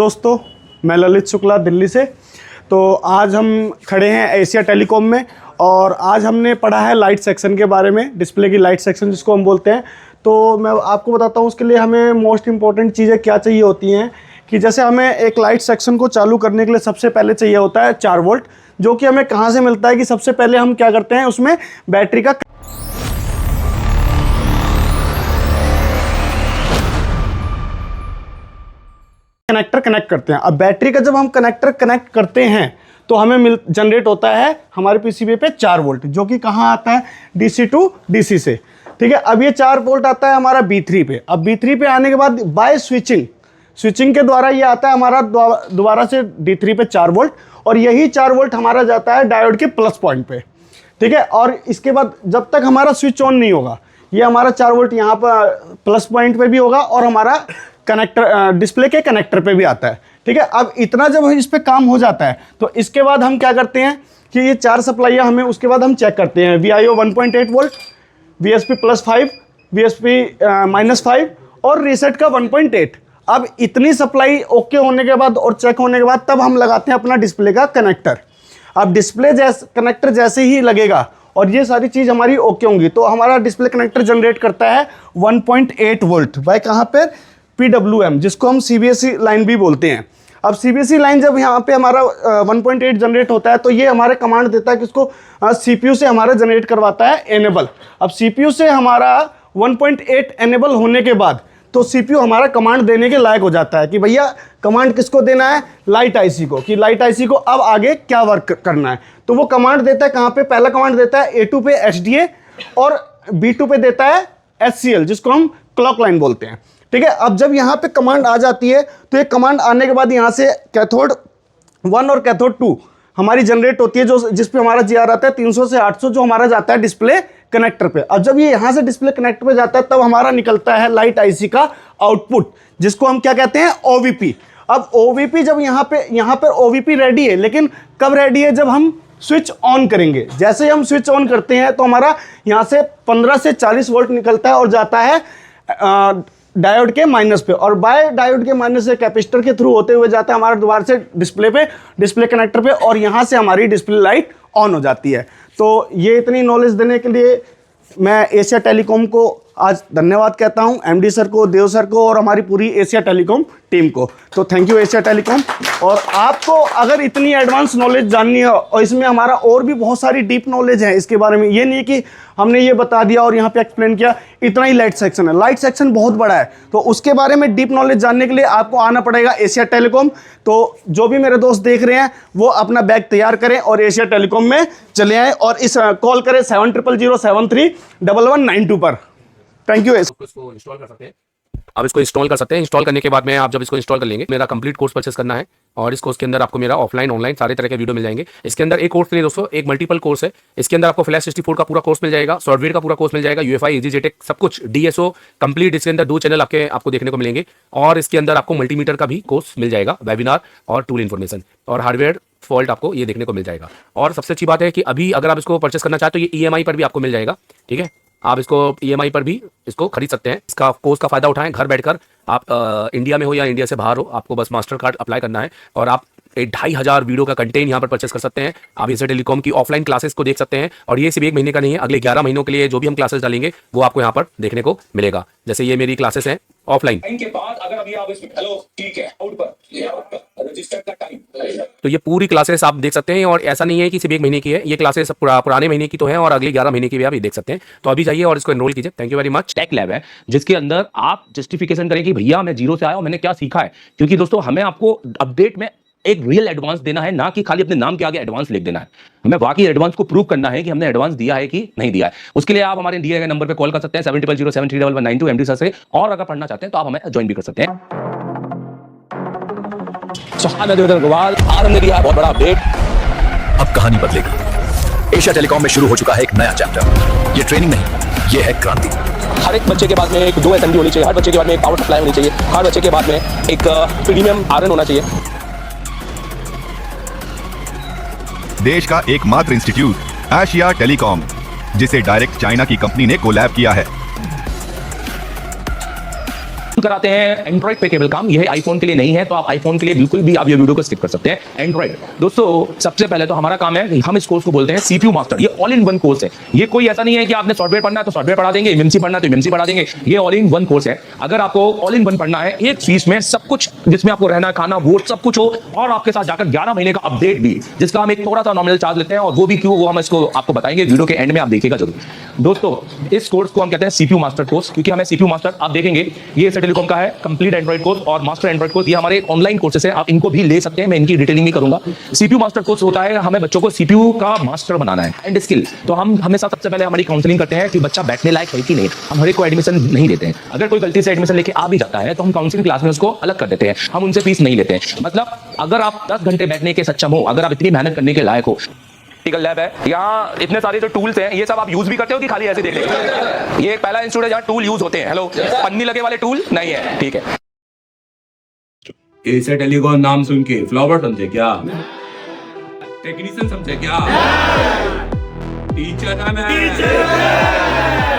दोस्तों, मैं ललित शुक्ला दिल्ली से। तो आज हम खड़े हैं एशिया टेलीकॉम में और आज हमने पढ़ा है लाइट सेक्शन के बारे में, डिस्प्ले की लाइट सेक्शन जिसको हम बोलते हैं। तो मैं आपको बताता हूँ उसके लिए हमें मोस्ट इंपॉर्टेंट चीज़ें क्या चाहिए होती हैं कि जैसे हमें एक लाइट सेक्शन को चालू करने के लिए सबसे पहले चाहिए होता है 4 वोल्ट, जो कि हमें कहाँ से मिलता है कि सबसे पहले हम क्या करते हैं, उसमें बैटरी का कनेक्टर कनेक्ट करते हैं। अब बैटरी का जब हम कनेक्टर कनेक्ट करते हैं तो हमें जनरेट होता है हमारे पीसीबी पे 4 वोल्ट, जो कि कहाँ आता है, डीसी टू डीसी से। ठीक है, अब ये 4 वोल्ट आता है हमारा B3 पे। अब B3 पे आने के बाद बाय स्विचिंग के द्वारा ये आता है हमारा दोबारा से D3 पे 4 वोल्ट, और यही 4 वोल्ट हमारा जाता है डायोड के प्लस पॉइंट पे। ठीक है, और इसके बाद जब तक हमारा स्विच ऑन नहीं होगा, ये हमारा 4 वोल्ट यहाँ पर प्लस पॉइंट पे भी होगा और हमारा कनेक्टर डिस्प्ले के कनेक्टर पे भी आता है। ठीक है, अब इतना जब इस पे काम हो जाता है तो इसके बाद हम क्या करते हैं कि ये 4 सप्लाइयाँ हमें उसके बाद हम चेक करते हैं। VIO 1.8 वोल्ट, VSP +5, VSP -5 और रीसेट का 1.8। अब इतनी सप्लाई ओके होने के बाद और चेक होने के बाद तब हम लगाते हैं अपना डिस्प्ले का कनेक्टर। अब डिस्प्ले कनेक्टर जैसे ही लगेगा और ये सारी चीज़ हमारी ओके होंगी तो हमारा डिस्प्ले कनेक्टर जनरेट करता है 1.8 वोल्ट बाय कहाँ पर, PWM, जिसको हम CBSE लाइन भी बोलते हैं। अब CBSE लाइन जब यहाँ पे हमारा 1.8 जनरेट होता है तो ये हमारे कमांड देता है कि इसको CPU से हमारा जनरेट करवाता है एनेबल। अब CPU से हमारा 1.8 एनेबल होने के बाद तो CPU हमारा कमांड देने के लायक हो जाता है कि भैया कमांड किसको देना है, लाइट IC को, कि लाइट IC को अब आगे क्या वर्क करना है। तो वो कमांड देता है कहाँ पे, पहला कमांड देता है A2 पे HDA और B2 पे देता है HCL, जिसको हम क्लॉक लाइन बोलते हैं। ठीक है, अब जब यहाँ पे कमांड आ जाती है तो ये कमांड आने के बाद यहाँ से कैथोड 1 और कैथोड 2 हमारी जनरेट होती है, जो जिस पे हमारा GR आता है 300 से 800, जो हमारा जाता है डिस्प्ले कनेक्टर पे। अब जब ये यहाँ से डिस्प्ले कनेक्टर पे जाता है तब हमारा निकलता है लाइट IC का आउटपुट, जिसको हम क्या कहते हैं, OVP। अब OVP जब यहाँ पर OVP रेडी है, लेकिन कब रेडी है, जब हम स्विच ऑन करेंगे। जैसे हम स्विच ऑन करते हैं तो हमारा यहाँ से 15 से 40 वोल्ट निकलता है और जाता है डायोड के माइनस पे, और बाय डायोड के माइनस से कैपेसिटर के थ्रू होते हुए जाता है हमारे दोबारा से डिस्प्ले कनेक्टर पे, और यहाँ से हमारी डिस्प्ले लाइट ऑन हो जाती है। तो ये इतनी नॉलेज देने के लिए मैं एशिया टेलीकॉम को आज धन्यवाद कहता हूँ, MD सर को, देव सर को और हमारी पूरी एशिया टेलीकॉम टीम को। तो थैंक यू एशिया टेलीकॉम। और आपको अगर इतनी एडवांस नॉलेज जाननी है, और इसमें हमारा और भी बहुत सारी डीप नॉलेज है इसके बारे में, ये नहीं कि हमने ये बता दिया और यहाँ पे एक्सप्लेन किया, इतना ही लाइट सेक्शन है। लाइट सेक्शन बहुत बड़ा है, तो उसके बारे में डीप नॉलेज जानने के लिए आपको आना पड़ेगा एशिया टेलीकॉम। तो जो भी मेरे दोस्त देख रहे हैं वो अपना बैग तैयार करें और एशिया टेलीकॉम में चले आएँ और इस कॉल करें 7000731192 पर। Thank you. इसको इंस्टॉल कर सकते हैं, आप इसको इंस्टॉल कर सकते हैं। इंस्टॉल करने के बाद में आप जब इसको इंस्टॉल कर लेंगे, मेरा कंप्लीट कोर्स परचेस करना है और इस कोर्स के अंदर आपको मेरा ऑफलाइन ऑनलाइन सारे तरह के वीडियो मिल जाएंगे। इसके अंदर एक कोर्स नहीं दोस्तों, एक मल्टीपल कोर्स है। इसके अंदर आपको फ्लैश 64 का पूरा कोर्स मिल जाएगा, सॉफ्टवेयर का पूरा कोर्स मिल जाएगा, UEFI EasyJetech सब कुछ, DSO कंप्लीट। इसके अंदर 2 चैनल आपको देखने को मिलेंगे और इसके अंदर आपको मल्टीमीटर का भी कोर्स मिल जाएगा, वेबिनार और टूल इन्फॉर्मेशन और हार्डवेयर फॉल्ट आपको ये देखने को मिल जाएगा। और सबसे अच्छी बात है कि अभी अगर आप इसको परचेस करना चाहते हो ये EMI पर भी आपको मिल जाएगा। ठीक है, आप इसको EMI पर भी इसको खरीद सकते हैं। इसका कोर्स का फायदा उठाएं, घर बैठकर आप इंडिया में हो या इंडिया से बाहर हो, आपको बस मास्टर कार्ड अप्लाई करना है और आप 2500 वीडियो का कंटेंट यहाँ पर परचेस कर सकते हैं। आप एशिया टेलीकॉम की ऑफलाइन क्लासेस को देख सकते हैं और ये सिर्फ 1 महीने का नहीं है, अगले 11 महीनों के लिए जो भी हम क्लासेस डालेंगे वो आपको यहाँ पर देखने को मिलेगा। जैसे ये मेरी क्लासेस हैं ऑफलाइन के बाद, अगर अभी आप इसमें हेलो ठीक है आउट पर रजिस्टर का टाइम, तो ये पूरी क्लासेस आप देख सकते हैं। और ऐसा नहीं है कि सिर्फ 1 महीने की है, ये क्लासेस पुराने महीने की तो है और अगले 11 महीने की भी आप ये देख सकते हैं। तो अभी जाइए और इसको एनरोल कीजिए। Thank you very much. Tech lab है जिसके अंदर आप जस्टिफिकेशन करें कि भैया मैं 0 से आया हूं, मैंने क्या सीखा है। क्योंकि दोस्तों हमें आपको अपडेट में एक रियल एडवांस देना है, ना कि खाली अपने नाम के आगे एडवांस लिख देना है। हमें वाकई एडवांस को प्रूव करना है कि हमने एडवांस दिया है कि नहीं दिया है। उसके लिए आप हमारे दिए गए नंबर पे कॉल कर सकते हैं 7007311192 MD सर से, और अगर पढ़ना चाहते हैं तो आप हमें ज्वाइन भी कर सकते हैं। बहुत बड़ा अपडेट। अब कहानी बदलेगी। एशिया टेलीकॉम में शुरू हो चुका है एक नया चैप्टर। ये ट्रेनिंग नहीं, ये है क्रांति। हर एक बच्चे के पास में एक 2 SMD होनी चाहिए, हर बच्चे के बाद में एक पावर सप्लाई होनी चाहिए, हर बच्चे के बाद में एक प्रीमियम आयरन होना चाहिए। देश का एकमात्र इंस्टीट्यूट एशिया टेलीकॉम, जिसे डायरेक्ट चाइना की कंपनी ने कोलैब किया है। कराते हैं एंड्रॉइड पे केवल काम, यह आईफोन के लिए नहीं है, तो आप आईफोन के लिए बिल्कुल भी आप ये वीडियो को स्किप कर सकते हैं। एंड्रॉइड दोस्तों सबसे पहले तो हमारा काम है, हम इस कोर्स को बोलते हैं सीपीयू मास्टर। ये ऑल इन वन कोर्स है, ये कोई ऐसा नहीं है कि आपने सॉफ्टवेयर पढ़ना है तो सॉफ्टवेयर पढ़ा देंगे, एमएमसी पढ़ना है तो एमएमसी पढ़ा देंगे। ये ऑल इन वन कोर्स है। अगर आपको ऑल इन वन पढ़ना है, एक फीस में सब कुछ, जिसमें आपको रहना खाना वो सब कुछ हो, और आपके साथ जाकर 11 महीने का अपडेट भी, जिसका हम एक थोड़ा सा नॉमिनल चार्ज लेते हैं, और वो भी क्यों, वो हम इसको आपको बताएंगे वीडियो के एंड में, आप देखिएगा जरूर। दोस्तों इस कोर्स को हम कहते हैं सीपीयू मास्टर कोर्स, क्योंकि हमें सीपीयू मास्टर, आप देखेंगे ये एशिया टेलीकॉम का है कंप्लीट एंड्रॉइड कोर्स और मास्टर एंड्रॉइड कोर्स, ये हमारे ऑनलाइन कोर्सेस है, आप इनको भी ले सकते हैं, मैं इनकी डिटेलिंग भी करूंगा। सीपीयू मास्टर कोर्स होता है, हमें बच्चों को सीपीयू का मास्टर बनाना है एंड स्किल। तो हम हमेशा सबसे पहले हमारी काउंसलिंग करते हैं कि बच्चा बैठने लायक है कि नहीं। हम हर एक को एडमिशन नहीं देते हैं, अगर कोई गलती से एडमिशन लेके आ भी जाता है तो हम काउंसलिंग क्लास में उसको अलग कर देते हैं, हम उनसे फीस नहीं लेते हैं। मतलब अगर आप 10 घंटे बैठने के सक्षम हो, अगर आप इतनी मेहनत करने के लायक हो, प्रैक्टिकल लैब है, यहाँ इतने सारे जो टूल्स हैं ये सब आप यूज भी करते हो कि खाली ऐसे देख लेते? ये एक पहला इंस्टीट्यूट है जहाँ टूल यूज होते हैं। हेलो, पन्नी लगे वाले टूल नहीं है, ठीक है। एशिया टेलीकॉम नाम सुन के फ्लावर समझे क्या? टेक्नीशियन समझे क्या? टीचर है मैं।